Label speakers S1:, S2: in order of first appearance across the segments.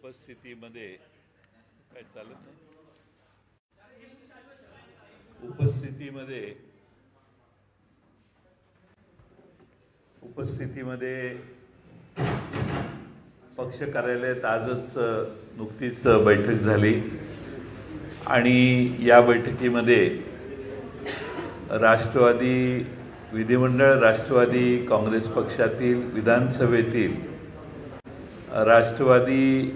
S1: उपस्थितीमध्ये काय चालत नाही. उपस्थितीमध्ये पक्ष कार्यालयात आजच नुकतीच बैठक झाली आणि या बैठकीमध्ये विधिमंडळ राष्ट्रवादी काँग्रेस पक्षातील विधानसभेतील राष्ट्रवादी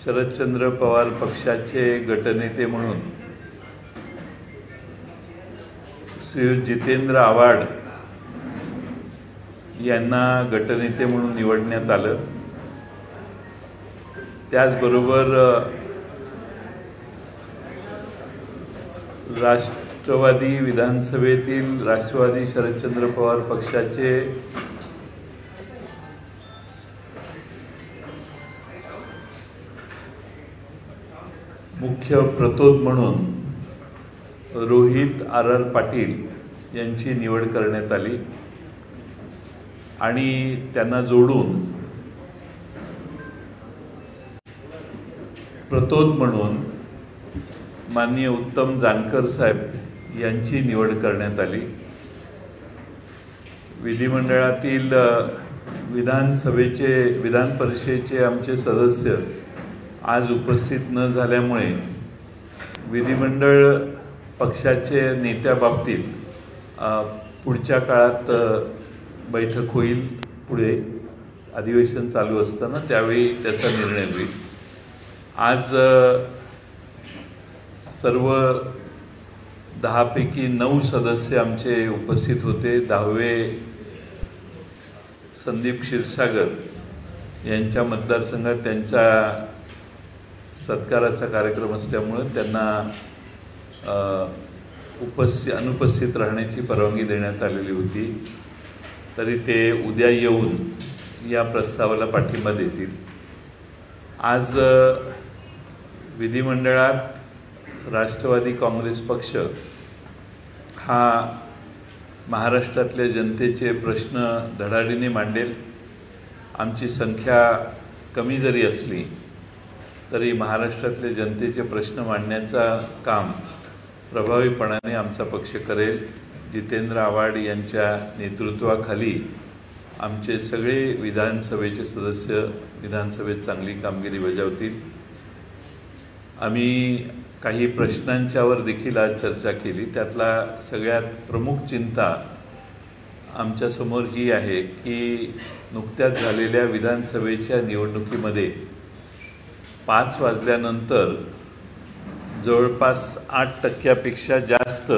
S1: शरदचंद्र पवार पक्षाचे गटनेते म्हणून श्री जितेंद्र आव्हाड यांना गटनेते म्हणून निवडण्यात आलं. त्याचबरोबर राष्ट्रवादी विधानसभेतील राष्ट्रवादी शरदचंद्र पवार पक्षाचे मुख्य प्रतोद म्हणून रोहित आर पाटील यांची निवड करण्यात आली आणि त्यांना जोडून प्रतोद म्हणून माननीय उत्तम जानकर साहेब यांची निवड करण्यात आली. विधिमंडळातील विधान परिषदेचे आमचे सदस्य आज उपस्थित न झाल्यामुळे विधिमंडळ पक्षाचे नेत्याबाबतीत पुढच्या काळात बैठक होईल. पुढे अधिवेशन चालू असताना त्यावेळी त्याचा निर्णय होईल. आज सर्व 10 पैकी 9 सदस्य आमचे उपस्थित होते. 10वे संदीप क्षीरसागर यांच्या मतदारसंघात त्यांच्या सत्काराचा कार्यक्रम असल्यामुळे त्यांना अनुपस्थित राहण्याची परवानगी देण्यात आलेली होती. तरी ते उद्या येऊन या प्रस्तावाला पाठिंबा देतील. आज विधिमंडळात राष्ट्रवादी काँग्रेस पक्ष हा महाराष्ट्रातल्या जनतेचे प्रश्न धडाडीने मांडेल. आमची संख्या कमी जरी असली तरी महाराष्ट्रातले जनतेचे प्रश्न मांडण्याचा काम प्रभावीपणाने आमचा पक्ष करेल. जितेंद्र आव्हाड यांच्या नेतृत्वाखाली आमचे सगळे विधानसभेचे सदस्य विधानसभेत चांगली कामगिरी बजावतील. आम्ही काही प्रश्नांच्यावर देखील आज चर्चा केली. त्यातला सगळ्यात प्रमुख चिंता आमच्यासमोर ही आहे की नुकत्याच झालेल्या विधानसभेच्या निवडणुकीमध्ये 5 वाजल्यानंतर जवळपास 8% जास्त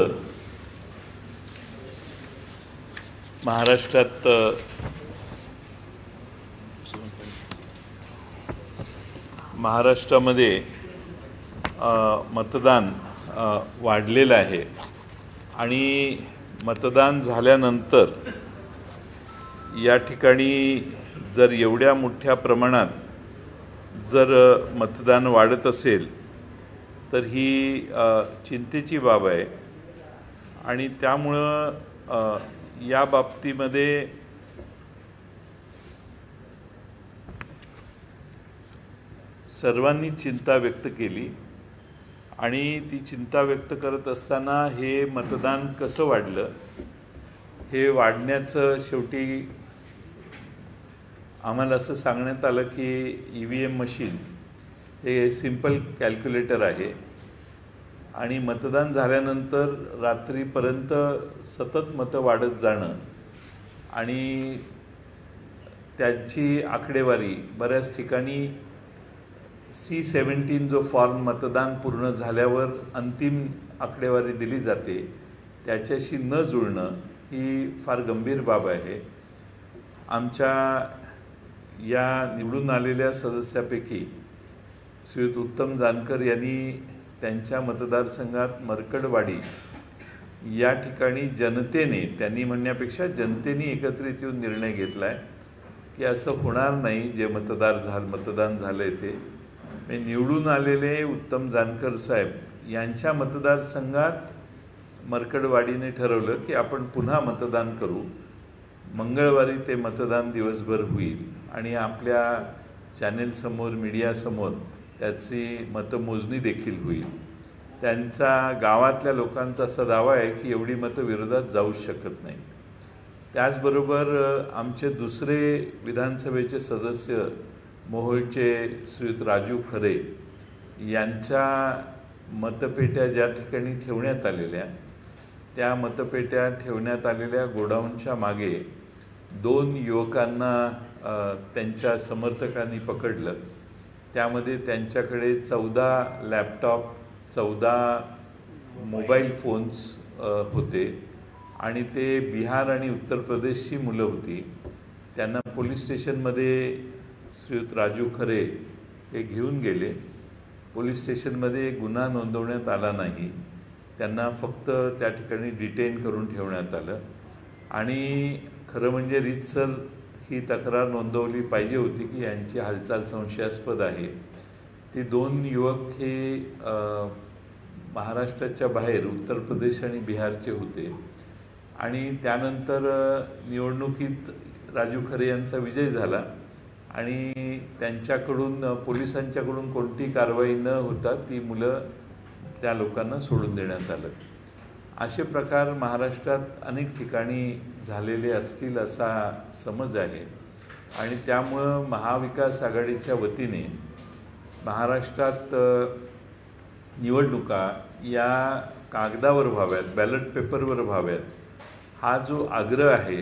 S1: महाराष्ट्रामध्ये मतदान वाढलेलं आहे आणि मतदान झाल्यानंतर या ठिकाणी जर एवढ्या मोठ्या प्रमाणात जर मतदान वाढत असेल तर ही चिंतेची बाब आहे आणि त्यामुळं या बाबतीमध्ये सर्वांनी चिंता व्यक्त केली आणि ती चिंता व्यक्त करत असताना हे मतदान कसं वाढलं, हे वाढण्याचं शेवटी आम्हाला असं सांगण्यात आलं की EVM मशीन हे सिंपल कॅल्क्युलेटर आहे आणि मतदान झाल्यानंतर रात्रीपर्यंत सतत मतं वाढत जाणं आणि त्यांची आकडेवारी बऱ्याच ठिकाणी C-17 जो फॉर्म मतदान पूर्ण झाल्यावर अंतिम आकडेवारी दिली जाते त्याच्याशी न जुळणं ही फार गंभीर बाब आहे. आमच्या या निवडून आलेल्या सदस्यापैकी श्री उत्तम जानकर यांनी त्यांच्या मतदारसंघात मरकडवाडी या ठिकाणी त्यांनी म्हणण्यापेक्षा जनतेने एकत्रित येऊन निर्णय घेतला आहे की असं होणार नाही. जे मतदान झालं आहे ते निवडून आलेले उत्तम जानकर साहेब यांच्या मतदारसंघात मरकडवाडीने ठरवलं की आपण पुन्हा मतदान करू. मंगळवारी ते मतदान दिवसभर होईल आणि आपल्या चॅनेलसमोर मीडियासमोर त्याची मतमोजणी देखील होईल. त्यांचा गावातल्या लोकांचा असा दावा आहे की एवढी मतं विरोधात जाऊच शकत नाही. त्याचबरोबर आमचे दुसरे विधानसभेचे सदस्य मोहोळचे श्रीयुत राजू खरे यांच्या मतपेट्या ज्या ठिकाणी ठेवण्यात आलेल्या, त्या मतपेट्या ठेवण्यात आलेल्या गोडाऊनच्या मागे 2 युवकांना त्यांच्या समर्थकांनी पकडलं. त्यामध्ये त्यांच्याकडे 14 लॅपटॉप, 14 मोबाईल फोन्स होते आणि ते बिहार आणि उत्तर प्रदेशची मुलं होती. त्यांना पोलीस स्टेशनमध्ये श्रीयुत राजू खरे हे घेऊन गेले. पोलीस स्टेशनमध्ये गुन्हा नोंदवण्यात आला नाही. त्यांना फक्त त्या ठिकाणी डिटेन करून ठेवण्यात आलं आणि खरं म्हणजे रीतसर ही तक्रार नोंदवली पाहिजे होती की यांची हालचाल संशयास्पद आहे. ते 2 युवक हे महाराष्ट्राच्या बाहेर उत्तर प्रदेश आणि बिहारचे होते आणि त्यानंतर निवडणुकीत राजू खरे यांचा विजय झाला आणि त्यांच्याकडून पोलिसांच्याकडून कोणती कारवाई न होता ती मुलं त्या लोकांना सोडून देण्यात आलं. असे प्रकार महाराष्ट्रात अनेक ठिकाणी झालेले असतील असा समज आहे आणि त्यामुळं महाविकास आघाडीच्या वतीने महाराष्ट्रात निवडणुका या कागदावर व्हाव्यात, बॅलेट पेपरवर व्हाव्यात, हा जो आग्रह आहे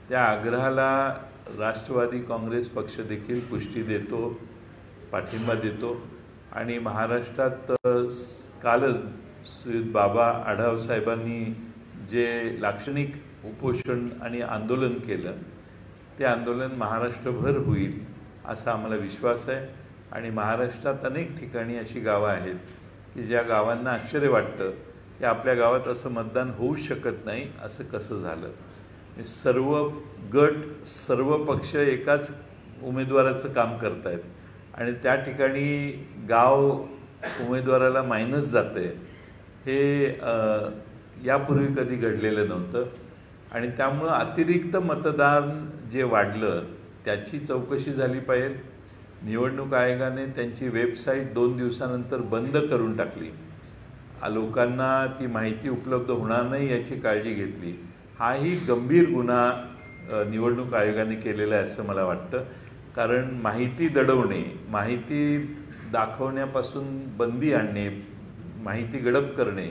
S1: त्या आग्रहाला राष्ट्रवादी काँग्रेस पक्ष देखील पुष्टी देतो, पाठिंबा देतो आणि महाराष्ट्रात कालच श्रीयुत बाबा आढाव साहेबांनी जे लाक्षणिक उपोषण आणि आंदोलन केलं ते आंदोलन महाराष्ट्रभर होईल असा आम्हाला विश्वास आहे. आणि महाराष्ट्रात अनेक ठिकाणी अशी गावं आहेत की ज्या गावांना आश्चर्य वाटतं की आपल्या गावात असं मतदान होऊ शकत नाही, असं कसं झालं. सर्व गट, सर्व पक्ष एकाच उमेदवाराचं काम करत आहेत आणि त्या ठिकाणी गाव उमेदवाराला मायनस जातं आहे. हे यापूर्वी कधी घडलेलं नव्हतं आणि त्यामुळं अतिरिक्त मतदान जे वाढलं त्याची चौकशी झाली पाहिजे. निवडणूक आयोगाने त्यांची वेबसाईट 2 दिवसानंतर बंद करून टाकली. लोकांना ती माहिती उपलब्ध होणार नाही याची काळजी घेतली. हाही गंभीर गुन्हा निवडणूक आयोगाने केलेला आहे असं मला वाटतं. कारण माहिती दडवणे, माहिती दाखवण्यापासून बंदी आणणे, माहिती गडप करणे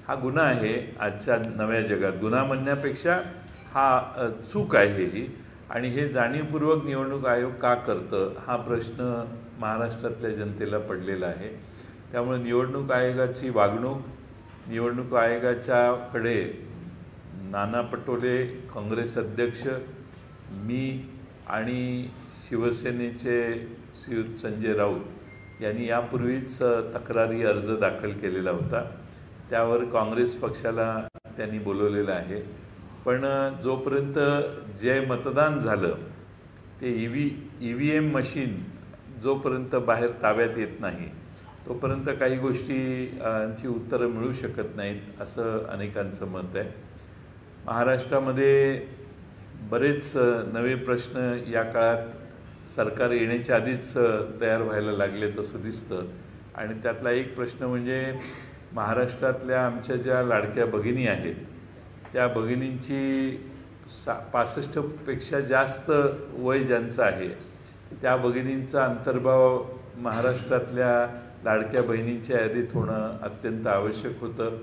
S1: हा गुन्हा आहे आजच्या नव्या जगात. गुन्हा म्हणण्यापेक्षा हा चूक आहे ही आणि हे जाणीवपूर्वक निवडणूक आयोग का करतं हा प्रश्न महाराष्ट्रातल्या जनतेला पडलेला आहे. त्यामुळे निवडणूक आयोगाची वागणूक, निवडणूक आयोगाच्याकडे नाना पटोले, काँग्रेस अध्यक्ष, मी आणि शिवसेनेचे श्रीयुत संजय राऊत यांनी यापूर्वीच तक्रारी अर्ज दाखल केलेला होता. त्यावर काँग्रेस पक्षाला त्यांनी बोलवलेलं आहे. पण जोपर्यंत जे मतदान झालं ते EVM मशीन जोपर्यंत बाहेर ताब्यात येत नाही तोपर्यंत काही गोष्टींची उत्तरं मिळू शकत नाहीत असं अनेकांचं मत आहे. महाराष्ट्रामध्ये बरेच नवे प्रश्न या काळात सरकार येण्याच्या आधीच तयार व्हायला लागले तसं दिसतं आणि त्यातला एक प्रश्न म्हणजे महाराष्ट्रातल्या आमच्या ज्या लाडक्या भगिनी आहेत त्या भगिनींची 65पेक्षा जास्त वय ज्यांचं आहे त्या भगिनींचा अंतर्भाव महाराष्ट्रातल्या लाडक्या बहिणींच्या यादीत होणं अत्यंत आवश्यक होतं.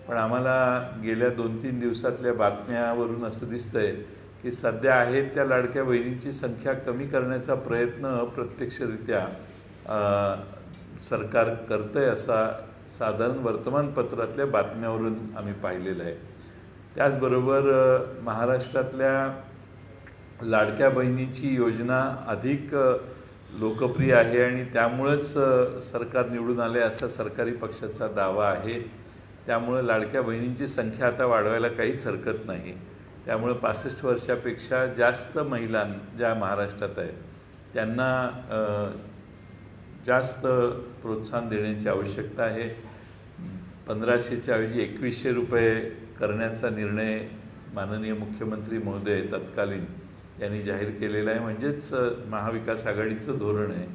S1: पण आम्हाला गेल्या 2-3 दिवसातल्या बातम्यावरून असं दिसतंय की सध्या आहेत त्या लाडक्या बहिणींची संख्या कमी करण्याचा प्रयत्न अप्रत्यक्षरित्या सरकार करतंय असा साधारण वर्तमानपत्रातल्या बातम्यावरून आम्ही पाहिलेलं आहे. त्याचबरोबर महाराष्ट्रातल्या लाडक्या बहिणीची योजना अधिक लोकप्रिय आहे आणि त्यामुळंच सरकार निवडून आले असा सरकारी पक्षाचा दावा आहे. त्यामुळं लाडक्या बहिणींची संख्या आता वाढवायला काहीच हरकत नाही. त्यामुळं 65 वर्षापेक्षा जास्त महिला ज्या महाराष्ट्रात आहेत त्यांना जास्त प्रोत्साहन देण्याची आवश्यकता आहे. 1500च्या ऐवजी 2100 रुपये करण्याचा निर्णय माननीय मुख्यमंत्री महोदय तत्कालीन यांनी जाहीर केलेलं आहे, म्हणजेच महाविकास आघाडीचं धोरण आहे.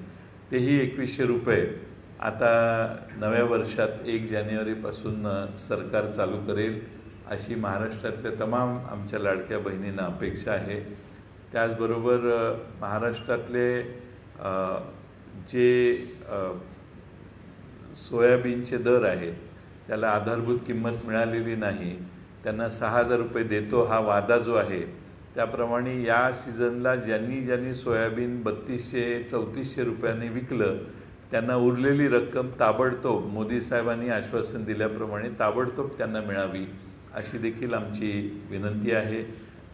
S1: तेही 2100 रुपये आता नव्या वर्षात 1 जानेवारीपासून सरकार चालू करेल अशी महाराष्ट्रातल्या तमाम आमच्या लाडक्या बहिणींना अपेक्षा आहे. त्याचबरोबर महाराष्ट्रातले जे सोयाबीनचे दर आहेत त्याला आधारभूत किंमत मिळालेली नाही, त्यांना 6000 रुपये देतो हा वादा जो आहे त्याप्रमाणे या सीझनला ज्यांनी सोयाबीन 3200-3400 रुपयांनी विकलं त्यांना उरलेली रक्कम ताबडतोब मोदी साहेबांनी आश्वासन दिल्याप्रमाणे ताबडतोब त्यांना मिळावी अशी देखील आमची विनंती आहे.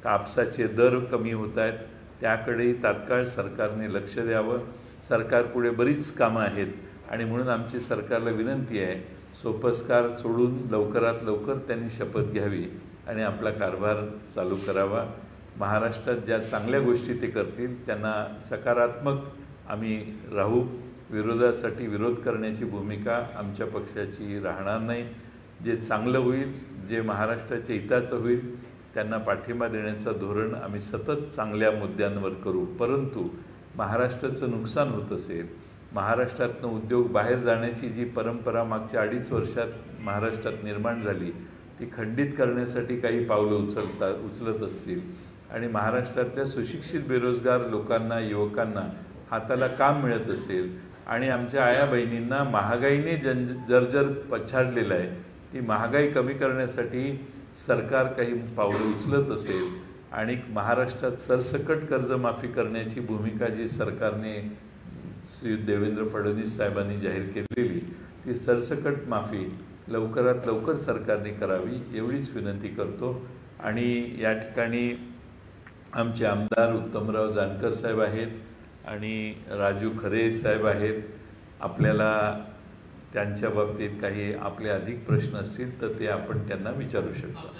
S1: कापसाचे दर कमी होत आहेत, त्याकडेही तात्काळ सरकारने लक्ष द्यावं. सरकारपुढे बरीच कामं आहेत आणि म्हणून आमची सरकारला विनंती आहे, सोपस्कार सोडून लवकरात लवकर त्यांनी शपथ घ्यावी आणि आपला कारभार चालू करावा. महाराष्ट्रात ज्या चांगल्या गोष्टी ते करतील त्यांना सकारात्मक आम्ही राहू. विरोधासाठी विरोध करण्याची भूमिका आमच्या पक्षाची राहणार नाही. जे चांगलं होईल, जे महाराष्ट्राच्या हिताचं होईल त्यांना पाठिंबा देण्याचं धोरण आम्ही सतत चांगल्या मुद्द्यांवर करू. परंतु महाराष्ट्राचं नुकसान होत असेल, महाराष्ट्रातनं उद्योग बाहेर जाण्याची जी परंपरा मागच्या 2.5 वर्षात महाराष्ट्रात निर्माण झाली ती खंडित करण्यासाठी काही पावलं उचलत असतील आणि महाराष्ट्रातल्या सुशिक्षित बेरोजगार लोकांना, युवकांना हाताला काम मिळत असेल आणि आमच्या आया बहिणींना महागाईने जर्जर पछाडलेलं आहे, ती महागाई कमी करण्यासाठी सरकार काही पावलं उचलत असेल आणि महाराष्ट्रात सरसकट कर्जमाफी करण्याची भूमिका जी सरकारने श्री देवेंद्र फडणवीस साहेबांनी जाहीर केलेली ती सरसकट माफी लवकरात लवकर सरकारने करावी एवढीच विनंती करतो. आणि या ठिकाणी आमचे आमदार उत्तमराव जानकर साहेब आहेत आणि राजू खरे साहेब आहेत. आपल्याला त्यांच्या बाबतीत काही आपले अधिक प्रश्न असतील तर ते आपण त्यांना विचारू शकतो.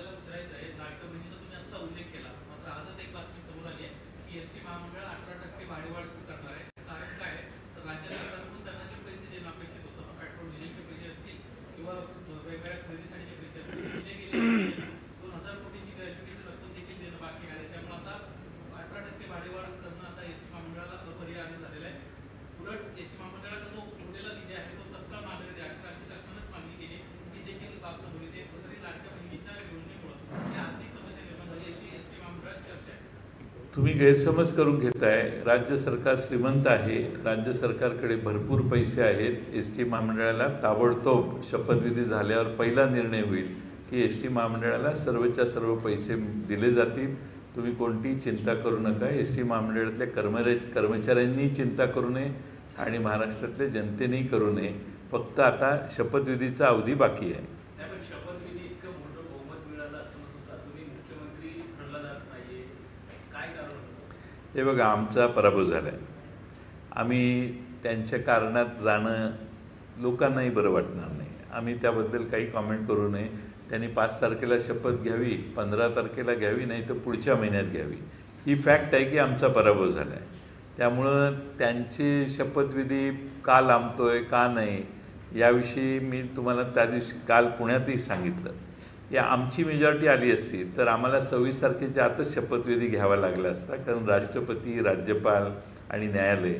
S1: तुम्ही गैरसमज करून घेताय. राज्य सरकार श्रीमंत आहे, राज्य सरकारकडे भरपूर पैसे आहेत. एस टी महामंडळाला ताबडतोब शपथविधी झाल्यावर पहिला निर्णय होईल की एस टी महामंडळाला सर्वच्या सर्व पैसे दिले जातील. तुम्ही कोणतीही चिंता करू नका. एस टी महामंडळातल्या कर्मचाऱ्यांनी चिंता करू नये आणि महाराष्ट्रातल्या जनतेनेही करू नये. फक्त आता शपथविधीचा अवधी बाकी आहे. हे बघा, आमचा पराभव झाला आहे. आम्ही त्यांच्या कारणात जाणं लोकांनाही बरं वाटणार नाही. आम्ही त्याबद्दल काही कॉमेंट करू नये. त्यांनी 5 तारखेला शपथ घ्यावी, 15 तारखेला घ्यावी, नाही तर पुढच्या महिन्यात घ्यावी. ही फॅक्ट आहे की आमचा पराभव झाला आहे. त्यामुळं त्यांचे शपथविधी का लांबतोय का नाही याविषयी मी तुम्हाला त्या दिवशी काल पुण्यातही सांगितलं. या आमची मेजॉरिटी आली असती तर आम्हाला 26 तारखेच्या आतच शपथविधी घ्यावा लागला असता, कारण राष्ट्रपती, राज्यपाल आणि न्यायालय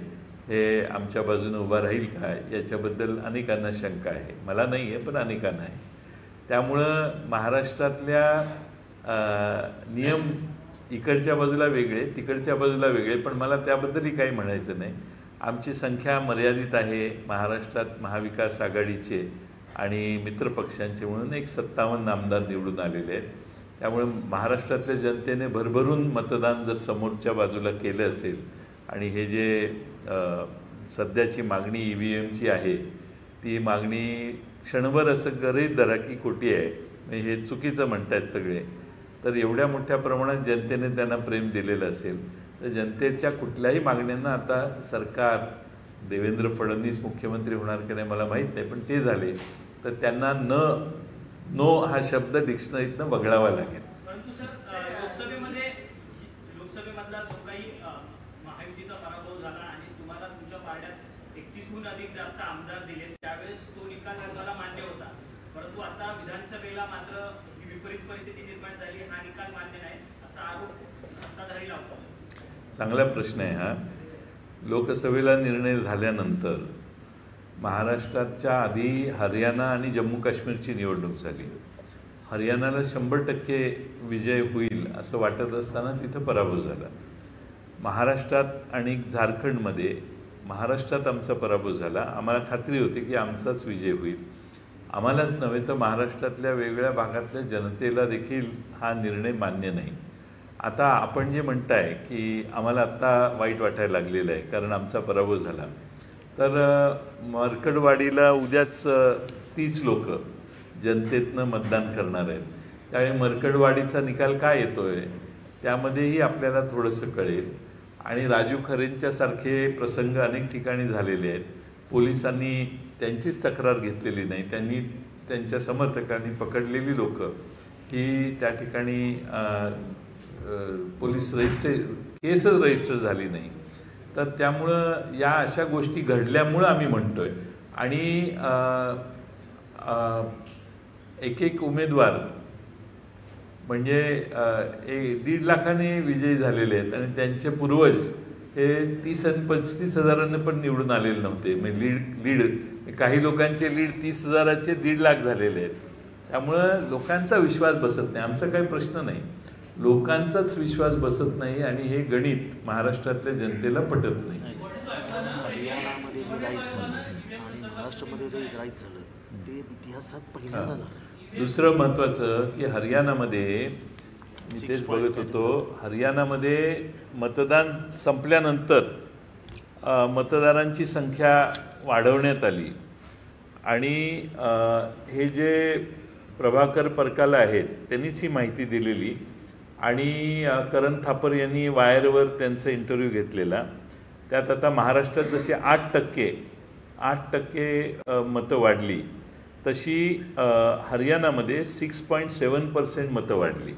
S1: हे आमच्या बाजूने उभा राहील का याच्याबद्दल अनेकांना शंका आहे. मला नाही आहे पण अनेकांना आहे. त्यामुळं महाराष्ट्रातल्या नियम इकडच्या बाजूला वेगळे, तिकडच्या बाजूला वेगळे, पण मला त्याबद्दलही काही म्हणायचं नाही. आमची संख्या मर्यादित आहे महाराष्ट्रात. महाविकास आघाडीचे आणि मित्रपक्षांचे म्हणून एक 57 आमदार निवडून आलेले आहेत. त्यामुळे महाराष्ट्रातल्या जनतेने भरभरून मतदान जर समोरच्या बाजूला केलं असेल आणि हे जे सध्याची मागणी EVMची आहे ती मागणी क्षणभर असं गरीब धरा की खोटी आहे, म्हणजे हे चुकीचं म्हणतात सगळे, तर एवढ्या मोठ्या प्रमाणात जनतेने त्यांना प्रेम दिलेलं असेल तर जनतेच्या कुठल्याही मागण्यांना आता सरकार, देवेंद्र फडणवीस मुख्यमंत्री होणार की नाही मला माहीत नाही, पण ते झाले तर त्यांना नो हा शब्द डिक्शनरीतनं वगळावा लागेल.
S2: परंतु सर, लोकसभेमधला जो काही महायुतीचा पराभव झाला आणि तुम्हाला तुमच्या पार्ट्यात 31हून अधिक जास्त आमदार दिले त्यावेळेस तो निकाल तुम्हाला मान्य होता. परंतु आता विधानसभेला मात्र ही विपरीत परिस्थिती निर्माण झाली, हा निकाल मान्य नाही असा आरोप सत्ताधारी लावतो.
S1: चांगला प्रश्न आहे हा. लोकसभेला निर्णय झाल्यानंतर महाराष्ट्राच्या आधी हरियाणा आणि जम्मू काश्मीरची निवडणूक झाली. हरियाणाला 100% विजय होईल असं वाटत असताना तिथं पराभव झाला. महाराष्ट्रात आणि झारखंडमध्ये महाराष्ट्रात आमचा पराभव झाला. आम्हाला खात्री होती की आमचाच विजय होईल. आम्हालाच नव्हे तर महाराष्ट्रातल्या वेगवेगळ्या भागातल्या जनतेला देखील हा निर्णय मान्य नाही. आता आपण जे म्हणताय की आम्हाला आत्ता वाईट वाटायला लागलेलं आहे कारण आमचा पराभव झाला, तर मरकडवाडीला उद्याच 30 लोक जनतेतनं मतदान करणार आहेत. त्यावेळी मरकडवाडीचा निकाल काय येतो आहे त्यामध्येही आपल्याला थोडंसं कळेल. आणि राजू खरेंच्यासारखे प्रसंग अनेक ठिकाणी झालेले आहेत. पोलिसांनी त्यांचीच तक्रार घेतलेली नाही, त्यांनी त्यांच्या समर्थकांनी पकडलेली लोक ही त्या ठिकाणी पोलीस केसच रजिस्टर झाली नाही. तर त्यामुळं या अशा गोष्टी घडल्यामुळं आम्ही म्हणतोय. आणि एक उमेदवार म्हणजे 1.5 लाखाने विजयी झालेले आहेत आणि त्यांचे पूर्वज हे 30 आणि 35 हजारांनी पण निवडून आलेले नव्हते. म्हणजे लीड काही लोकांचे लीड 30,000चे 1.5 लाख झालेले आहेत. त्यामुळं लोकांचा विश्वास बसत नाही. आमचा काही प्रश्न नाही, लोकांचाच विश्वास बसत नाही आणि हे गणित महाराष्ट्रातल्या जनतेला पटत नाही.
S3: हरियाणामध्ये जे राईट झालं आणि महाराष्ट्रामध्ये जे राईट झालं ते इतिहासात पहिल्यांदा झालं.
S1: दुसरं महत्त्वाचं की हरियाणामध्ये मी तेच बघत होतो, हरियाणामध्ये मतदान संपल्यानंतर मतदारांची संख्या वाढवण्यात आली आणि हे जे प्रभाकर परकाला आहेत त्यांनीच ही माहिती दिलेली. आणि करण थापर यांनी वायरवर त्यांचा इंटरव्ह्यू घेतलेला. त्यात आता महाराष्ट्रात जशी 8% मतं वाढली तशी हरियाणामध्ये 6.7% मतं वाढली.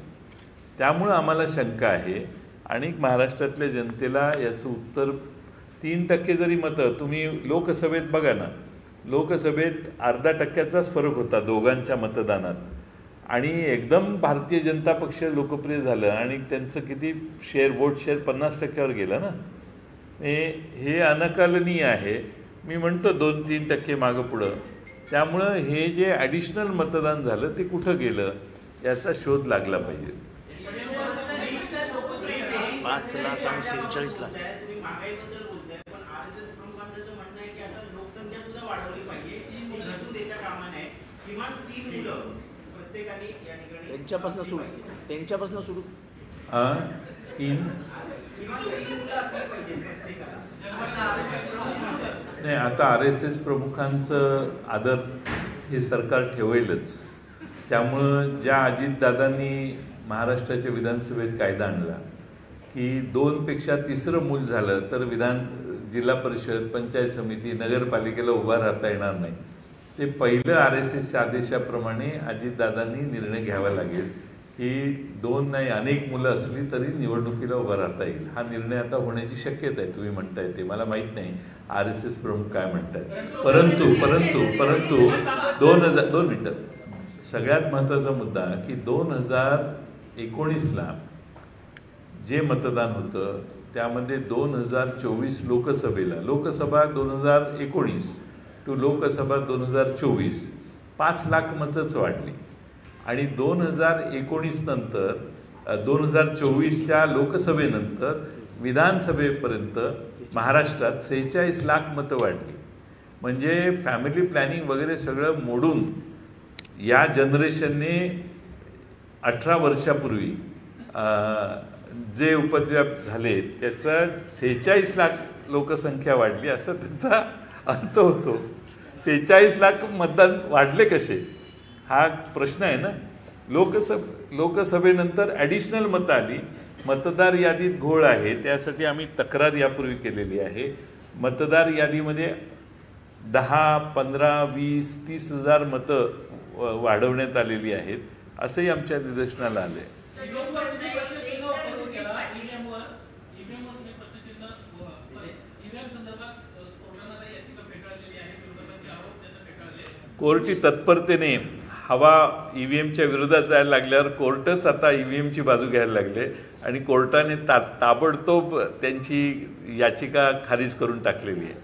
S1: त्यामुळं आम्हाला शंका आहे. आणि महाराष्ट्रातल्या जनतेला याचं उत्तर 3% जरी मतं तुम्ही लोकसभेत बघा ना, लोकसभेत 0.5%चाच फरक होता दोघांच्या मतदानात आणि एकदम भारतीय जनता पक्ष लोकप्रिय झालं आणि त्यांचं किती वोट शेअर 50%वर गेलं ना. हे अनकलनीय आहे. मी म्हणतो 2-3% मागं पुढं. त्यामुळं हे जे ॲडिशनल मतदान झालं ते कुठं गेलं याचा शोध लागला पाहिजे.
S3: 5 लाख आणि 47 लाख त्यांच्यापासून सुरू
S1: 3 नाही. आता RSS प्रमुखांचं आदर हे सरकार ठेवेलच. त्यामुळं ज्या अजितदादांनी महाराष्ट्राच्या विधानसभेत कायदा आणला की 2पेक्षा तिसरं मूल झालं तर जिल्हा परिषद, पंचायत समिती, नगरपालिकेला उभा राहता येणार नाही. ते पहिलं RSSच्या आदेशाप्रमाणे अजितदादांनी निर्णय घ्यावा लागेल की 2 नाही अनेक मुलं असली तरी निवडणुकीला उभा राहता येईल. हा निर्णय आता होण्याची शक्यता आहे. तुम्ही म्हणताय ते मला माहीत नाही RSS प्रमुख काय म्हणताय. परंतु 2 मिनिटं सगळ्यात महत्त्वाचा मुद्दा की 2019ला जे मतदान होतं त्यामध्ये 2024 लोकसभा 2019 टू लोकसभा 2024 5 लाख मतच वाढली. आणि 2019 नंतर 2024च्या लोकसभेनंतर विधानसभेपर्यंत महाराष्ट्रात 46 लाख मतं वाढली. म्हणजे फॅमिली प्लॅनिंग वगैरे सगळं मोडून या जनरेशनने 18 वर्षापूर्वी जे उपद्व्याप झाले त्याचा 46 लाख लोकसंख्या वाढली असं त्याचा अर्थ होतो. 46 लाख मतदान वाढले कसे हा प्रश्न आहे ना. लोकसभेनंतर ॲडिशनल मतं आली. मतदार यादीत घोळ आहे त्यासाठी आम्ही तक्रार यापूर्वी केलेली आहे. मतदार यादीमध्ये 10, 15, 20, 30 हजार मतं वाढवण्यात आलेली आहेत असंही आमच्या निदर्शनाला आलं आहे. कोर्टी तत्परतेने हवा EVMच्या विरोधात जायला लागल्यावर कोर्टच आता EVMची बाजू घ्यायला लागले आणि कोर्टाने ताबडतोब त्यांची याचिका खारिज करून टाकलेली आहे.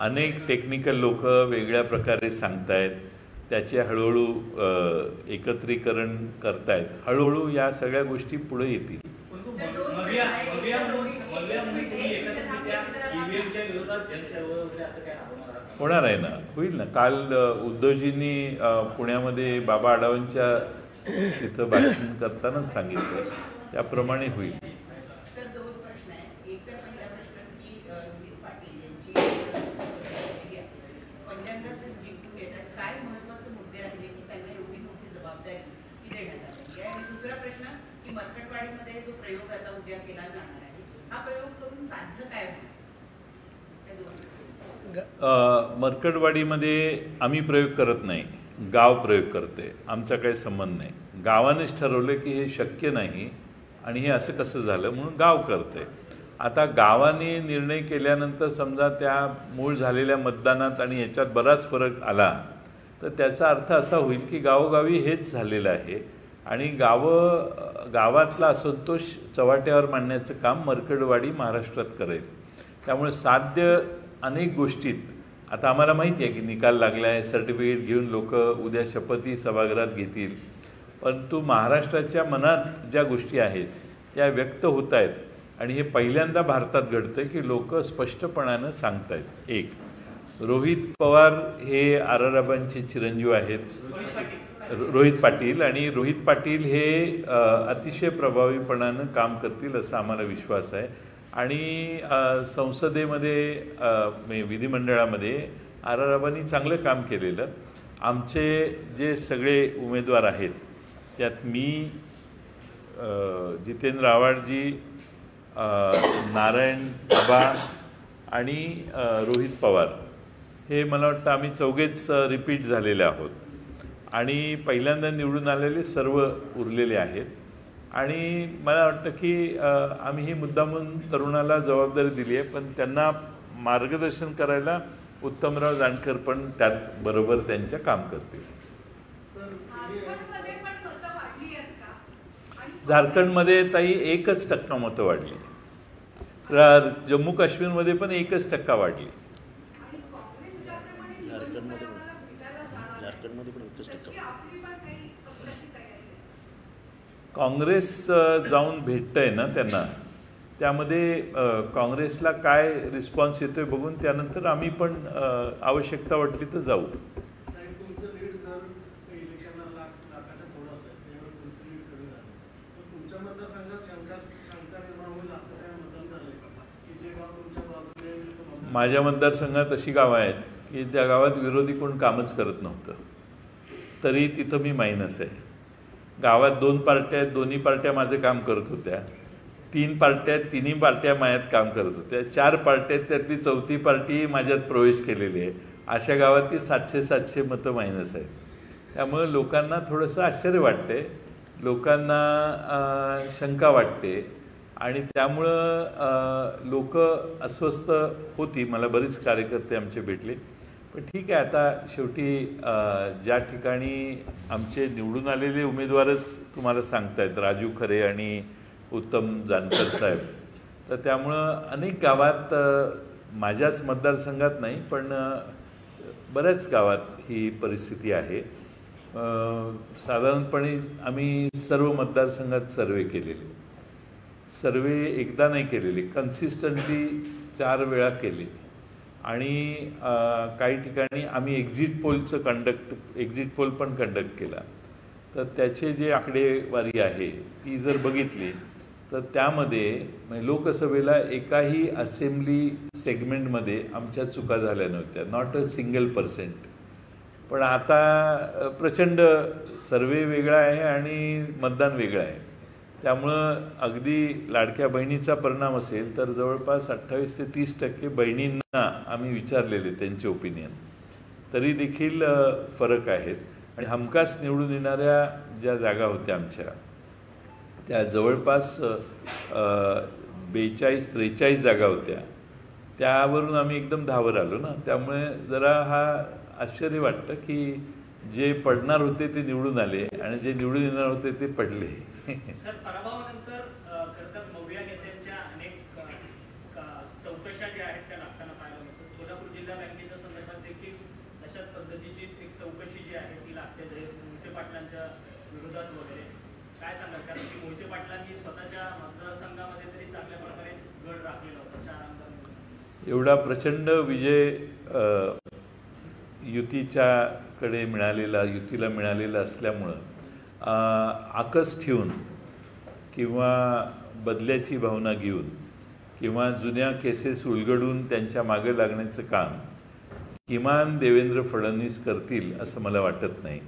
S1: अनेक टेक्निकल लोक वेगळ्या प्रकारे सांगतायत, त्याचे हळूहळू एकत्रीकरण करतायत. हळूहळू या सगळ्या गोष्टी पुढे येतील. होणार आहे ना, होईल ना. काल उद्धवजींनी पुण्यामध्ये बाबा आढावांच्या तिथं भाषण करतानाच सांगितलं, त्याप्रमाणे होईल. मरकटवाडीमध्ये आम्ही प्रयोग करत नाही, गाव प्रयोग करते. आमचा काही संबंध नाही. गावानेच ठरवलं की हे शक्य नाही आणि हे असं कसं झालं म्हणून गाव करते. आता गावाने निर्णय केल्यानंतर समजा त्या मूळ झालेल्या मतदानात आणि याच्यात बराच फरक आला तर त्याचा अर्थ असा होईल की गावोगावी हेच झालेलं आहे आणि गावातला असंतोष चव्हाट्यावर मांडण्याचं काम मरकटवाडी महाराष्ट्रात करेल. त्यामुळे साध्य अनेक गोष्टीत आता आम्हाला माहिती आहे की निकाल लागला आहे, सर्टिफिकेट घेऊन लोक उद्या शपथी सभागृहात घेतील, परंतु महाराष्ट्राच्या मनात ज्या गोष्टी आहेत त्या व्यक्त होत आहेत आणि हे पहिल्यांदा भारतात घडतं की लोक स्पष्टपणानं सांगतायत. एक, रोहित पवार हे आराराबांचे चिरंजीव आहेत, रोहित पाटील, आणि रोहित पाटील हे अतिशय प्रभावीपणानं काम करतील असा आम्हाला विश्वास आहे. आणि संसदेमध्ये विधिमंडळामध्ये आराराबांनी चांगलं काम केलेलं. आमचे जे सगळे उमेदवार आहेत त्यात मी, जितेंद्र आव्हाडजी, नारायण बाबा आणि रोहित पवार हे मला वाटतं आम्ही चौघेच रिपीट झालेले आहोत आणि पहिल्यांदा निवडून आलेले सर्व उरलेले आहेत. आणि मला वाटतं की आम्ही ही मुद्दामून तरुणाला जबाबदारी दिली आहे, पण त्यांना मार्गदर्शन करायला उत्तमराव जानकर पण त्यात बरोबर त्यांच्या काम करतील. झारखंडमध्ये ताई 1% मतं वाढली. जम्मू काश्मीरमध्ये पण 1% वाढली. काँग्रेस जाऊन भेटतंय ना त्यांना, त्यामध्ये काँग्रेसला काय रिस्पॉन्स येतोय बघून त्यानंतर आम्ही पण आवश्यकता वाटली तर जाऊ. माझ्या मतदारसंघात अशी गावं आहेत की त्या गावात विरोधी कोण कामच करत नव्हतं, तरी तिथं मी मायनस आहे. गावात 2 पार्ट्या आहेत, दोन्ही पार्ट्या माझं काम करत होत्या. 3 पार्ट्या आहेत, तिन्ही पार्ट्या माझ्यात काम करत होत्या. 4 पार्ट्या आहेत, त्यातली 4थी पार्टी माझ्यात प्रवेश केलेली आहे. अशा गावात ती 700 मतं मायनस आहेत. त्यामुळे लोकांना थोडंसं आश्चर्य वाटते, लोकांना शंका वाटते आणि त्यामुळं लोक अस्वस्थ होती. मला बरीच कार्यकर्ते आमचे भेटले. पण ठीक आहे, आता शेवटी ज्या ठिकाणी आमचे निवडून आलेले उमेदवारच तुम्हाला सांगतायत, राजू खरे आणि उत्तम जानकर साहेब, तर त्यामुळं अनेक गावात, माझ्याच मतदारसंघात नाही पण बऱ्याच गावात ही परिस्थिती आहे. साधारणपणे आम्ही सर्व मतदारसंघात सर्वे केलेले, सर्वे एकदा नाही केलेले, कन्सिस्टंटली 4 वेळा केले. आणि काही ठिकाणी आम्ही एक्झिट पोल पण कंडक्ट केला. तर त्याचे जे आकडेवारी आहे ती जर बघितली तर त्यामध्ये लोकसभेला एकाही असेंब्ली सेगमेंटमध्ये आमच्या चुका झाल्या नव्हत्या, नॉट अ सिंगल %. पण आता प्रचंड सर्वे वेगळा आहे आणि मतदान वेगळं आहे. त्यामुळं अगदी लाडक्या बहिणीचा परिणाम असेल तर जवळपास 28 ते 30% बहिणींना आम्ही विचारलेले त्यांचे ओपिनियन, तरी देखील फरक आहेत. आणि हमखास निवडून येणाऱ्या ज्या जागा होत्या आमच्या, त्या जवळपास 42-43 जागा होत्या. त्यावरून आम्ही एकदम धावर आलो ना. त्यामुळे जरा हा आश्चर्य वाटतं की जे पडणार होते ते निवडून आले आणि जे निवडून येणार होते ते पडले.
S2: सर, पराभवानंतर खरं तर मौर्या नेत्यांच्या अनेक चौकशा ज्या आहेत त्या लागताना पाहायला मिळतात. सोलापूर जिल्हा बँकेच्या संदर्भात देखील अशाच पद्धतीची एक चौकशी जी आहे ती लागते, मोहिते पाटलांच्या विरोधात वगैरे. काय सांगाल? कारण की मोहिते पाटलांनी स्वतःच्या मतदारसंघामध्ये तरी चांगल्या प्रकारे गड राखलेला होता 4 आमदार.
S1: एवढा प्रचंड विजय युतीला मिळालेला असल्यामुळं आकस ठेवून किंवा बदल्याची भावना घेऊन किंवा जुन्या केसेस उलगडून त्यांच्या मागे लागण्याचं काम किमान देवेंद्र फडणवीस करतील असं मला वाटत नाही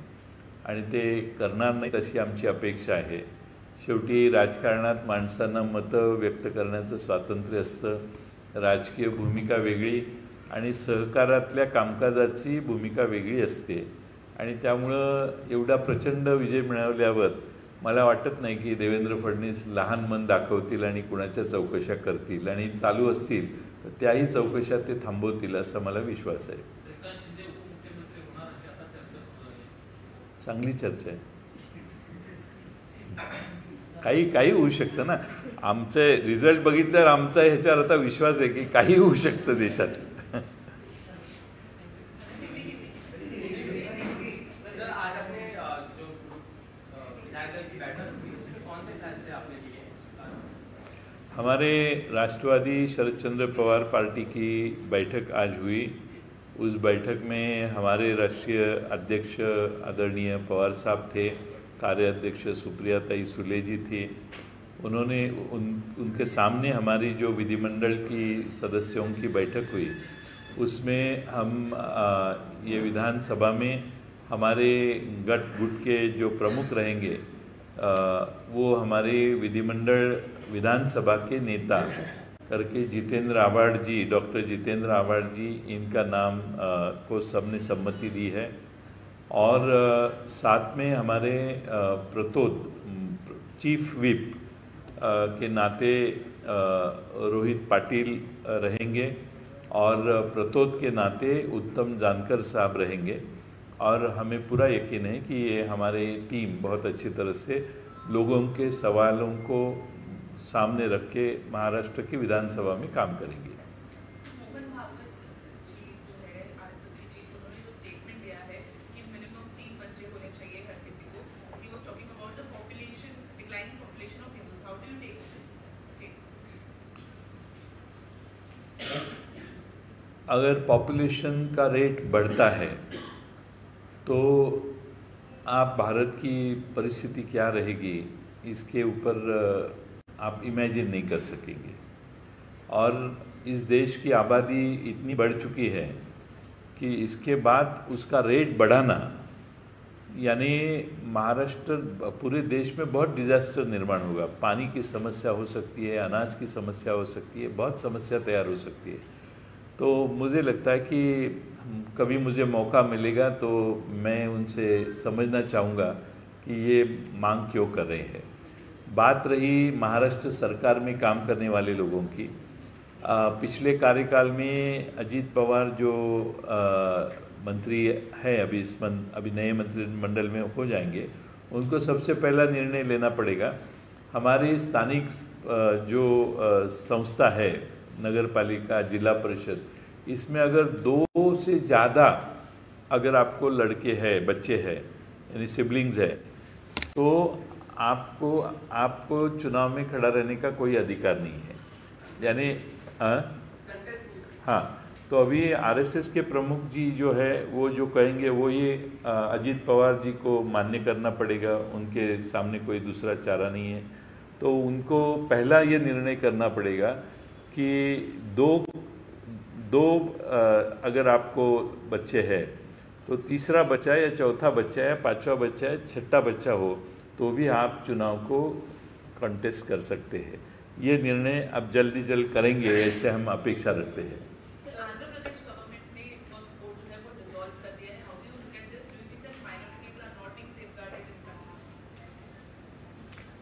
S1: आणि ते करणार नाहीत अशी आमची अपेक्षा आहे. शेवटी राजकारणात माणसांना मतं व्यक्त करण्याचं स्वातंत्र्य असतं. राजकीय भूमिका वेगळी आणि सहकारातल्या कामकाजाची भूमिका वेगळी असते आणि त्यामुळं एवढा प्रचंड विजय मिळवल्यावर मला वाटत नाही की देवेंद्र फडणवीस लहान मन दाखवतील आणि कुणाच्या चौकशा करतील आणि चालू असतील तर त्याही चौकशा ते थांबवतील असा मला विश्वास आहे. चांगली चर्चा आहे. काही होऊ शकतं ना. आमचे रिझल्ट बघितल्यावर आमचा ह्याच्यावर आता विश्वास आहे की काही होऊ शकतं देशात. हमारे राष्ट्रवादी शरद चंद्र पवार पार्टी की बैठक आज हुई. उस बैठक में हमारे राष्ट्रीय अध्यक्ष आदरणीय पवार साहब थे, कार्याध्यक्ष सुप्रियाताई सुले जी थी. उन्होंने उनके सामने हमारी जो विधिमंडल की सदस्यों की बैठक हुई उसमें हम ये विधानसभा में हमारे गुट के जो प्रमुख रहेंगे वो हमारे विधानसभा के नेता करके जितेंद्र आवाड़ जी, डॉक्टर जितेंद्र आवाड़ जी, इनका नाम को सबने सम्मति दी है. और साथ में हमारे प्रतोद चीफ विप के नाते रोहित पाटिल रहेंगे और प्रतोद के नाते उत्तम जानकर साहब रहेंगे. और हमें पूरा यकीन है कि ये हमारी टीम बहुत अच्छी तरह से लोगों के सवालों को सामने रख के महाराष्ट्र की विधानसभा में काम करेंगे. अगर पॉपुलेशन का रेट बढ़ता है तो आप भारत की परिस्थिति क्या रहेगी इसके ऊपर आप इमेजिन नहीं कर सकेंगे. और इस देश की आबादी इतनी बढ़ चुकी है कि इसके बाद उसका रेट बढ़ाना यानी महाराष्ट्र पूरे देश में बहुत डिज़ास्टर निर्माण होगा. पानी की समस्या हो सकती है, अनाज की समस्या हो सकती है, बहुत समस्या तैयार हो सकती है. तो मुझे लगता है कि कभी मुझे मौका मिलेगा तो मैं उनसे समझना चाहूँगा कि ये मांग क्यों कर रहे हैं. बात रही महाराष्ट्र सरकार में काम करने वाले लोगों की. पिछले कार्यकाल में अजीत पवार जो मंत्री है अभी नए मंत्रिमंडल में हो जाएंगे, उनको सबसे पहला निर्णय लेना पड़ेगा. हमारी स्थानिक जो संस्था है नगर पालिका, जिला परिषद, इसमें अगर 2 से ज़्यादा अगर आपको लड़के हैं, बच्चे हैं, यानी सिबलिंग्स है, तो आपको चुनाव में खड़ा रहने का कोई अधिकार नहीं है. यानी हाँ, तो अभी आरएसएस के प्रमुख जी जो है वो जो कहेंगे वो ये अजीत पवार जी को मान्य करना पड़ेगा. उनके सामने कोई दूसरा चारा नहीं है. तो उनको पहला ये निर्णय करना पड़ेगा कि दो अगर आपको बच्चे हैं तो तीसरा बच्चा या चौथा बच्चा या 5वां बच्चा या 6ठा बच्चा हो तो भी आप चुनाव को कंटेस्ट कर सकते हैं. ये निर्णय अब जल्दी करेंगे ऐसे हम अपेक्षा रखते हैं.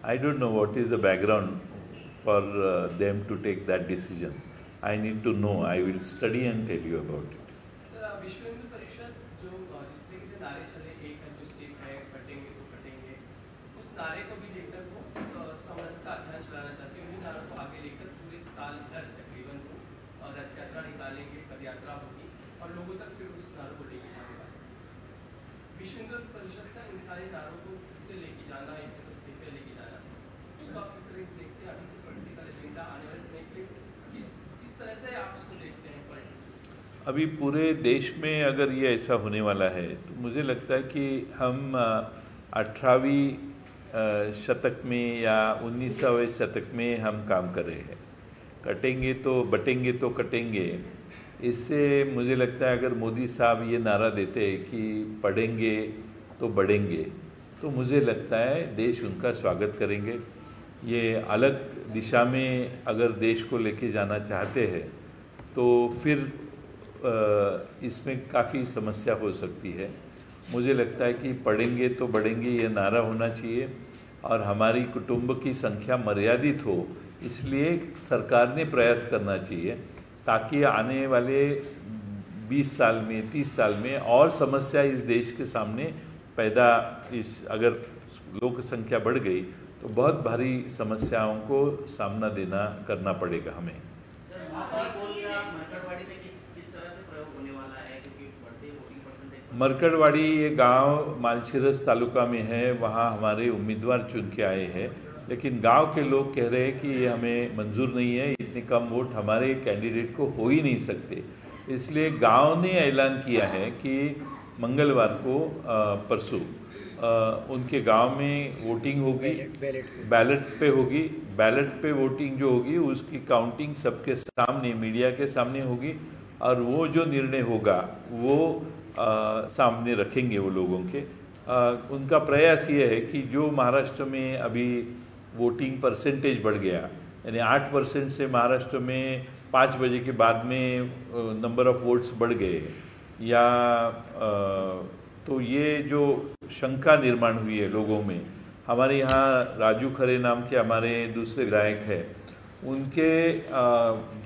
S1: I don't know what is the background for them to take that decision. I need to know. I will study and tell you about it.
S4: Sir, विश्व हिंदू परिषद जो जिस तरीके से नारे चले, एक है जो सिख है, कटेंगे तो कटेंगे, उस नारे को भी लेकर वो समरसता अभियान चलाना चाहते हैं। उन्हीं नारों को आगे लेकर पूरे साल भर तकरीबन वो रथ यात्रा निकालेंगे, पद यात्रा होगी और लोगों तक फिर उस नारों को लेके जाने वाले। विश्व हिंदू परिषद का इन सारे नारों को फिर से लेके जाना, एक है तो सिख है लेके जाना, उसको आप किस तरह से देखते हैं? अभी से पॉलिटिकल एजेंडा आने वाले समय के किस तरह से आप उसको देखते हैं?
S1: अभी पूरे देश में अगर ये ऐसा होने वाला है तो मुझे लगता है कि हम 18वीं शतक में या 19वें शतक में हम काम कर रहे हैं। कटेंगे तो बटेंगे तो कटेंगे, इससे मुझे लगता है अगर मोदी साहब ये नारा देते कि पढ़ेंगे तो बढ़ेंगे, तो मुझे लगता है देश उनका स्वागत करेंगे। ये अलग दिशा में अगर देश को लेके जाना चाहते हैं तो फिर इसमें काफ़ी समस्या हो सकती है। मुझे लगता है कि पढ़ेंगे तो बढ़ेंगे ये नारा होना चाहिए और हमारी कुटुंब की संख्या मर्यादित हो, इसलिए सरकार ने प्रयास करना चाहिए ताकि आने वाले 20 साल में 30 साल में और समस्या इस देश के सामने पैदा अगर लोक संख्या बढ़ गई तो बहुत भारी समस्याओं को सामना करना पड़ेगा हमें। मरकड़वाड़ी ये गांव मालछिरस तालुका में है, वहाँ हमारे उम्मीदवार चुन के आए हैं, लेकिन गांव के लोग कह रहे हैं कि ये हमें मंजूर नहीं है, इतने कम वोट हमारे कैंडिडेट को हो ही नहीं सकते। इसलिए गांव ने ऐलान किया है कि मंगलवार को परसों उनके गांव में वोटिंग होगी, बैलेट पे होगी। बैलेट पे वोटिंग जो होगी उसकी काउंटिंग सबके सामने, मीडिया के सामने होगी और वो जो निर्णय होगा वो सामने रखेंगे वो लोगों के। उनका प्रयास ये है कि जो महाराष्ट्र में अभी वोटिंग परसेंटेज बढ़ गया, यानी 8% से महाराष्ट्र में 5 बजे के बाद में नंबर ऑफ़ वोट्स बढ़ गए, या तो ये जो शंका निर्माण हुई है लोगों में। हमारे यहाँ राजू खरे नाम के हमारे दूसरे गायक हैं, उनके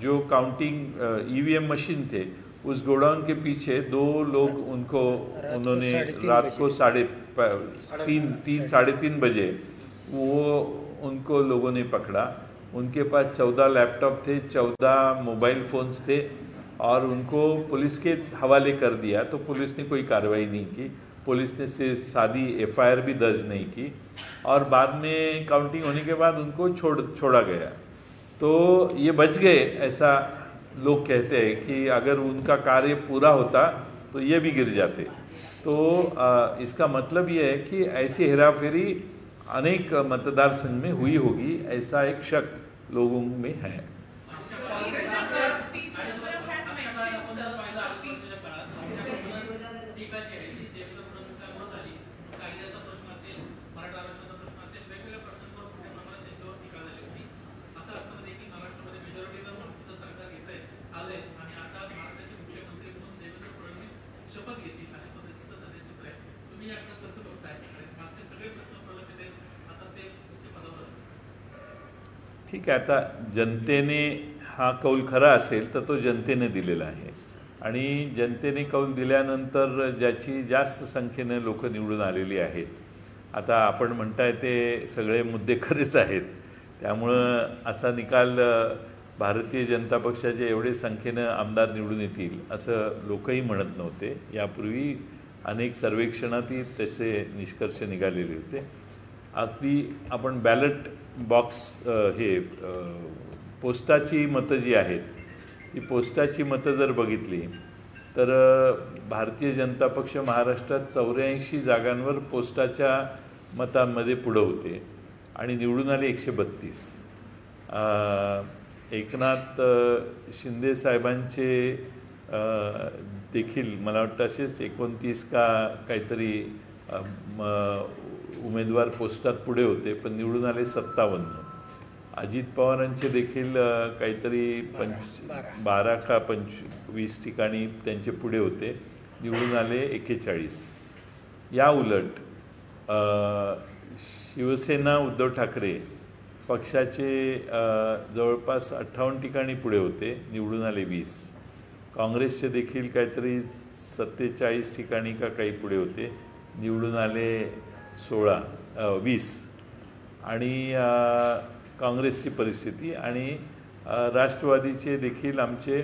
S1: जो काउंटिंग ईवीएम मशीन थे उस गोडाउन के पीछे 2 लोग उन्होंने रात को 3:30 बजे उनको लोगों ने पकड़ा। उनके पास 14 लैपटॉप थे, 14 मोबाइल फ़ोन्स थे और उनको पुलिस के हवाले कर दिया। तो पुलिस ने कोई कार्रवाई नहीं की, पुलिस ने से सादी एफआईआर भी दर्ज नहीं की और बाद में काउंटिंग होने के बाद उनको छोड़ा गया। तो ये बच गए, ऐसा लोग कहते हैं कि अगर उनका कार्य पूरा होता तो ये भी गिर जाते। तो इसका मतलब ये है कि ऐसी हेराफेरी अनेक मतदार संघ में हुई होगी, ऐसा एक शक लोगों में है। ठीक आहे, आता जनतेने हा कौल खरा असेल तर तो जनतेने दिलेला आहे आणि जनतेने कौल दिल्यानंतर ज्याची जास्त संख्येने लोक निवडून आलेली आहेत, आता आपण म्हणताय ते सगळे मुद्दे खरेच आहेत, त्यामुळं असा निकाल भारतीय जनता पक्षाचे एवढे संख्येने आमदार निवडून येतील असं लोकही म्हणत नव्हते। यापूर्वी अनेक सर्वेक्षणातही तसे निष्कर्ष निघालेले होते। अगदी आपण बॅलेट बॉक्स पोस्टाची मतं जी आहेत, ही पोस्टाची मतं जर बघितली तर भारतीय जनता पक्ष महाराष्ट्रात 84 जागांवर पोस्टाच्या मतांमध्ये पुढं होते आणि निवडून आले 132। एकनाथ शिंदे साहेबांचे देखील मला वाटतं असेच 29 का काहीतरी उमेदवार पोस्टात पुढे होते, पण निवडून आले 57। अजित पवारांचे देखील काहीतरी 12 का 25 ठिकाणी त्यांचे पुढे होते, निवडून आले 41। या उलट शिवसेना उद्धव ठाकरे पक्षाचे जवळपास 58 ठिकाणी पुढे होते, निवडून आले 20. काँग्रेसचे देखील काहीतरी 47 ठिकाणी का काही पुढे होते, निवडून आले 20. आणि काँग्रेसची परिस्थिती आणि राष्ट्रवादीचे देखील आमचे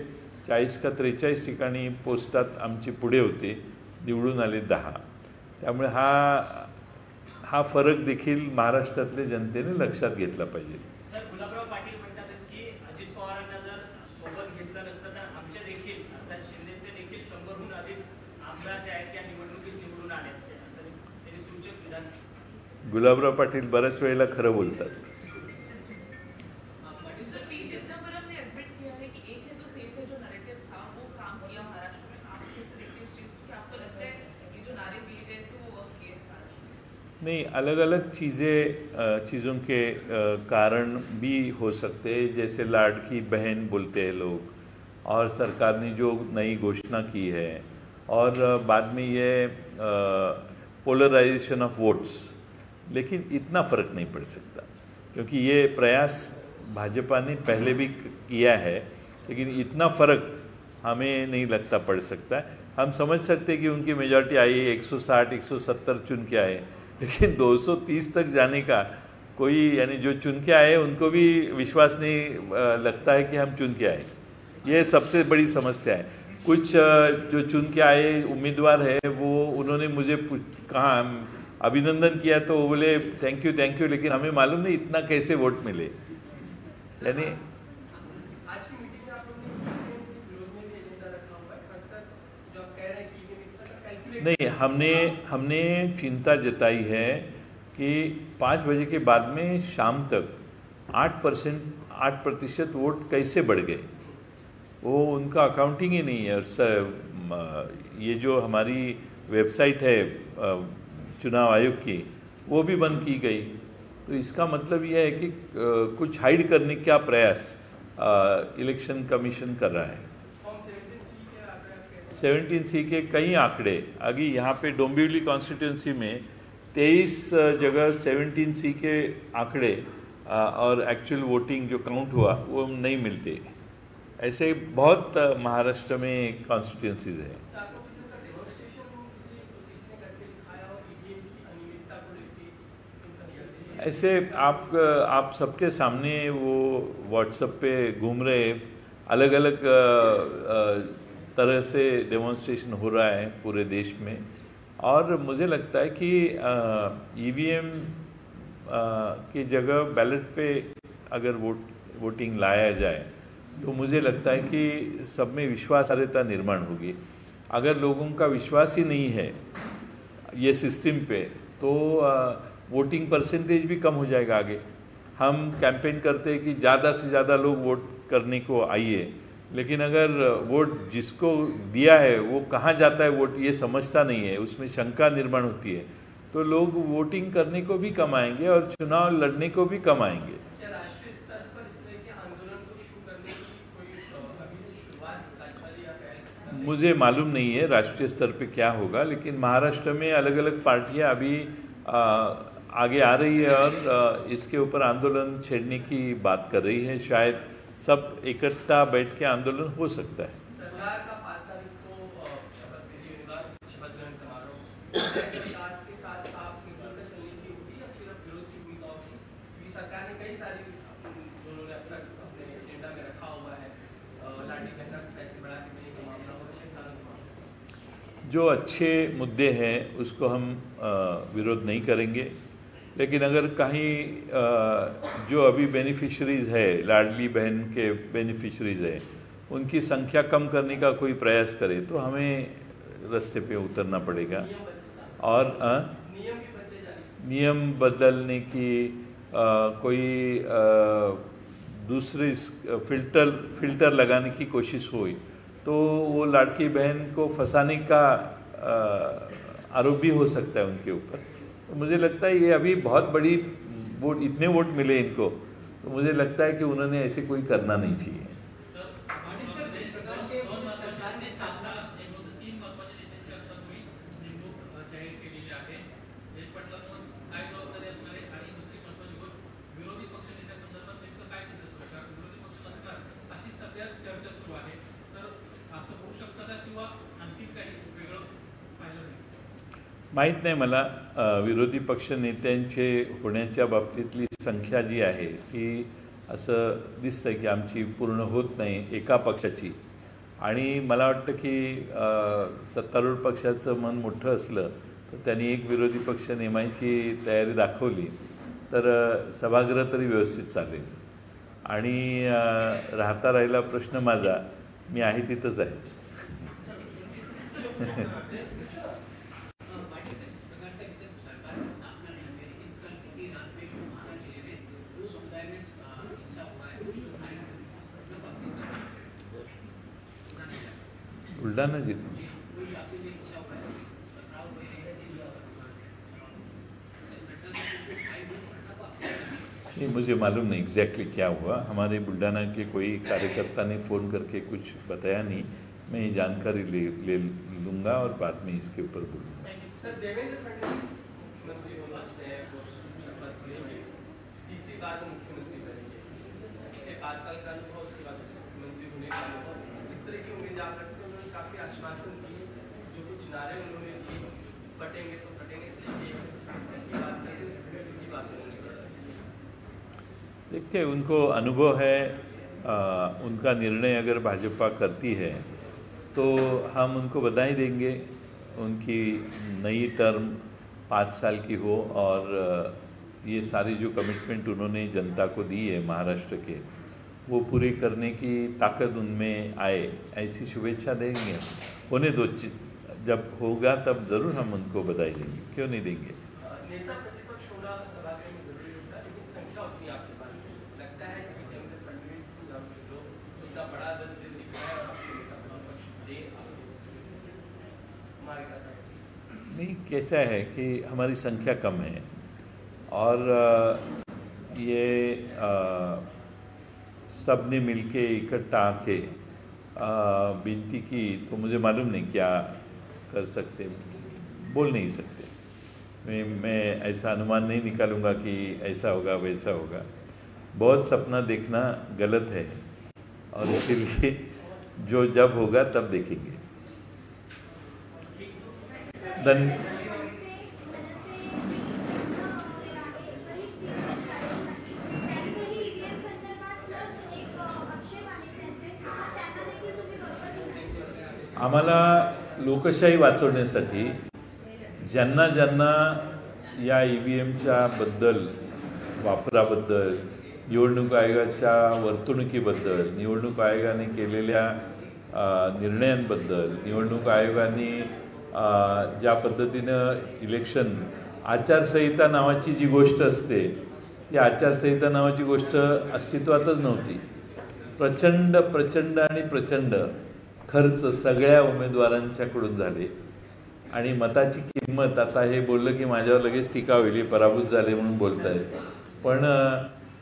S1: 40 का 43 ठिकाणी पोस्टात आमची पुढे होते, निवडून आले 10. त्यामुळे हा फरक देखील महाराष्ट्रातल्या जनतेने लक्षात घेतला पाहिजे.
S2: सर, गुलाबराव पाटील म्हणतात की अजित पवारांना जर सोबत घेतलं नसतं तर आमचे देखील अर्थात शिंदेचे देखील 100हून अधिक आमदार जे आहेत त्या निवडणुकीत निवडून आले असते, असं त्यांनी सूचक विधान केलं.
S1: गुलाबराव पाटील बऱ्याच वेळेला खरं बोलतात. नहीं, अलग अलग चीज़ों के कारण भी हो सकते हैं, जैसे लाडकी बहन बोलते हैं लोग, और सरकार ने जो नई घोषणा की है, और बाद में ये पोलराइजेशन ऑफ वोट्स, लेकिन इतना फ़र्क नहीं पड़ सकता क्योंकि ये प्रयास भाजपा ने पहले भी किया है, लेकिन इतना फ़र्क हमें नहीं लगता पड़ सकता है. हम समझ सकते हैं कि उनकी मेजॉरिटी आई 160 170 चुन के आए, लेकिन 230 तक जाने का कोई, यानी जो चुन के आए उनको भी विश्वास नहीं लगता है कि हम चुन के आए. ये सबसे बड़ी समस्या है. कुछ जो चुन के आए उम्मीदवार है वो उन्होंने मुझे कहा, अभिनंदन किया, तो वो बोले थैंक यू, लेकिन हमें मालूम नहीं इतना कैसे वोट मिले. यानी
S4: आज की मीटिंग में आप लोगों ने विरोध में भी एजेंडा रखा हुआ है, खासकर जो आप कह रहे हैं कि कैलकुलेट
S1: नहीं, हमने चिंता जताई है कि 5 बजे के बाद में शाम तक 8% वोट कैसे बढ़ गए, वो उनका अकाउंटिंग ही नहीं है. और ये जो हमारी वेबसाइट है चुनाव आयोग की, वो भी बंद की गई. तो इसका मतलब यह है कि कुछ हाइड करने का प्रयास इलेक्शन कमीशन कर रहा है. 17C के कई आंकड़े अभी यहाँ पे डोंबिवली कॉन्स्टिट्यूंसी में 23 जगह 17C के आंकड़े और एक्चुअल वोटिंग जो काउंट हुआ वो नहीं मिलते. ऐसे बहुत महाराष्ट्र में कॉन्स्टिट्यूंसीज हैं. ऐसे आप सबके सामने वो व्हाट्सएप पे घूम रहे अलग अलग तरह से डेमोन्स्ट्रेशन हो रहा है पूरे देश में, और मुझे लगता है कि EVM की जगह बैलेट पे अगर वोटिंग लाया जाए तो मुझे लगता है कि सब में विश्वासार्हता निर्माण होगी. अगर लोगों का विश्वास ही नहीं है ये सिस्टम पे तो वोटिंग परसेंटेज भी कम हो जाएगा. आगे हम कैंपेन करते हैं कि ज़्यादा से ज़्यादा लोग वोट करने को आइए, लेकिन अगर वोट जिसको दिया है वो कहाँ जाता है वोट ये समझता नहीं है, उसमें शंका निर्माण होती है, तो लोग वोटिंग करने को भी कम आएंगे और चुनाव लड़ने को भी कम आएंगे.
S4: राष्ट्रीय स्तर पर इस तरह के आंदोलन को शुरू करने की कोई अभी से शुरुआत
S1: मुझे मालूम नहीं है राष्ट्रीय स्तर पे क्या होगा, लेकिन महाराष्ट्र में अलग अलग पार्टियां अभी आगे आ रही है और इसके ऊपर आंदोलन छेड़ने की बात कर रही है. शायद सब इकट्ठा बैठ के आंदोलन हो सकता है.
S4: सरकार का 5 तारीख को शपथ ग्रहण समारोह, सरकार के साथ आप मिलकर चलने की होगी या फिर विरोध की भूमिका होगी, क्योंकि सरकार ने कई सारी दोनों ने अब तक अपने एजेंडा में रखा हुआ है, लाडली बहना पैसे बढ़ा देने का मामला हो, किसानों का मामला.
S1: जो अच्छे मुद्दे हैं उसको हम विरोध नहीं करेंगे, लेकिन अगर कहीं जो अभी बेनिफिशरीज़ है, लाडली बहन के बेनिफिशरीज़ है, उनकी संख्या कम करने का कोई प्रयास करे तो हमें रास्ते पे उतरना पड़ेगा. और नियम बदलने की कोई दूसरी फिल्टर लगाने की कोशिश हुई तो वो लाडकी बहन को फंसाने का आरोप भी हो सकता है उनके ऊपर. तो मुझे लगता है ये अभी बहुत बड़ी वोट, इतने वोट मिले इनको, तो मुझे लगता है कि उन्होंने ऐसे कोई करना नहीं चाहिए.
S2: किंवा आणखी काही वेगळं पाहिलं नाही?
S1: माहीत नाही मला. विरोधी पक्ष नेत्यांचे होण्याच्या बाबतीतली संख्या जी आहे ती असं दिसतं की आमची पूर्ण होत नाही एका पक्षाची. आणि मला वाटतं की सत्तारूढ पक्षाचं मन मोठं असलं तर त्यांनी एक विरोधी पक्ष नेमायची तयारी दाखवली तर सभागृह तरी व्यवस्थित चालेल. आणि राहता राहिला प्रश्न माझा, मी आहे तिथंच आहे. बुलढाणा जिल्हा नहीं, मुझे मालूम नहीं एग्जैक्टली क्या हुआ. हमारे बुल्ढाना के कोई कार्यकर्ता ने फ़ोन करके कुछ बताया नहीं. मैं ये जानकारी ले लूँगा और बाद में इसके ऊपर बोलूँगा.
S4: सर, देवेंद्र फडणवीस मुख्यमंत्री होना है, वो शपथ लेंगे, तीसरी बार वो मुख्यमंत्री बनेंगे. पिछले 5 साल का अनुभव, उसके बाद मुख्यमंत्री होने का अनुभव, इस तरह की उम्मीद आप रखते हैं? उन्होंने काफ़ी आश्वासन दिए, जो कुछ नारे उन्होंने दिए, बटेंगे तो फटेंगे, इसलिए की बात नहीं, की बात नहीं.
S1: देखते उनको अनुभव है. उनका निर्णय अगर भाजपा करती है तो हम उनको बधाई देंगे. उनकी नई टर्म 5 साल की हो और ये सारी जो कमिटमेंट उन्होंने जनता को दी है महाराष्ट्र के, वो पूरी करने की ताकत उनमें आए, ऐसी शुभेच्छा देंगे. होने दो, जब होगा तब ज़रूर हम उनको बधाई देंगे. क्यों नहीं देंगे.
S4: नेता प्रतिपक्ष होना सभागृह में जरूरी होता है, लेकिन संख्या उतनी आपके पास नहीं. लगता है कि देवेंद्र फडणवीस जो इतना बड़ा दल दिख रहा है और आपके नेता प्रतिपक्ष दे हमारे पास
S1: नहीं. कैसा है कि हमारी संख्या कम है और ये सब ने मिलके इकट्ठा आके विनती की तो मुझे मालूम नहीं क्या कर सकते, बोल नहीं सकते. मैं ऐसा अनुमान नहीं निकालूंगा कि ऐसा होगा वैसा होगा. बहुत सपना देखना गलत है और इसीलिए जो जब होगा तब देखेंगे. आम्हाला लोकशाही वाचवण्यासाठी ज्यांना ज्यांना या EVMच्या बद्दल, वापराबद्दल, निवडणूक आयोगाच्या वर्तणुकीबद्दल, निवडणूक आयोगाने केलेल्या निर्णयांबद्दल, निवडणूक आयोगाने ज्या पद्धतीनं इलेक्शन आचारसंहिता नावाची जी गोष्ट असते, ती आचारसंहिता नावाची गोष्ट अस्तित्वातच नव्हती. प्रचंड खर्च सगळ्या उमेदवारांच्याकडून झाले आणि मताची किंमत, आता हे बोललं की माझ्यावर लगेच टीका होईल, पराभूत झाले म्हणून बोलत आहेत, पण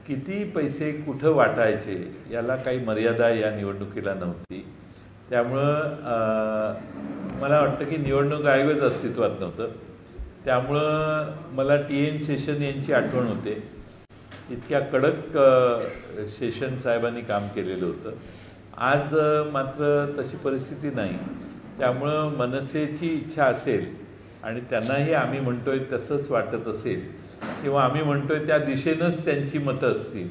S1: किती पैसे कुठं वाटायचे याला काही मर्यादा या निवडणुकीला नव्हती. त्यामुळं मला वाटतं की निवडणूक आयोगच अस्तित्वात नव्हतं. त्यामुळं मला TN शेषन यांची आठवण होते. इतक्या कडक शेषन साहेबांनी काम केलेलं होतं. आज मात्र तशी परिस्थिती नाही. त्यामुळं मनसेची इच्छा असेल आणि त्यांनाही आम्ही म्हणतोय तसंच वाटत असेल किंवा आम्ही म्हणतोय त्या दिशेनंच त्यांची मतं असतील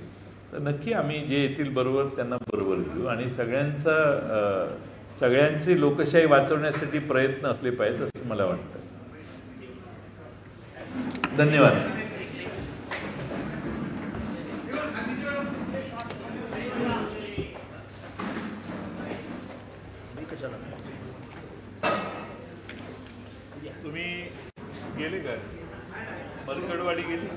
S1: तर नक्की आम्ही जे येतील बरोबर त्यांना बरोबर घेऊ आणि सगळ्यांचे लोकशाही वाचवण्यासाठी प्रयत्न असले पाहिजेत असं मला वाटतं. धन्यवाद. तुम्ही गेले का? मरकडवाडी गेली?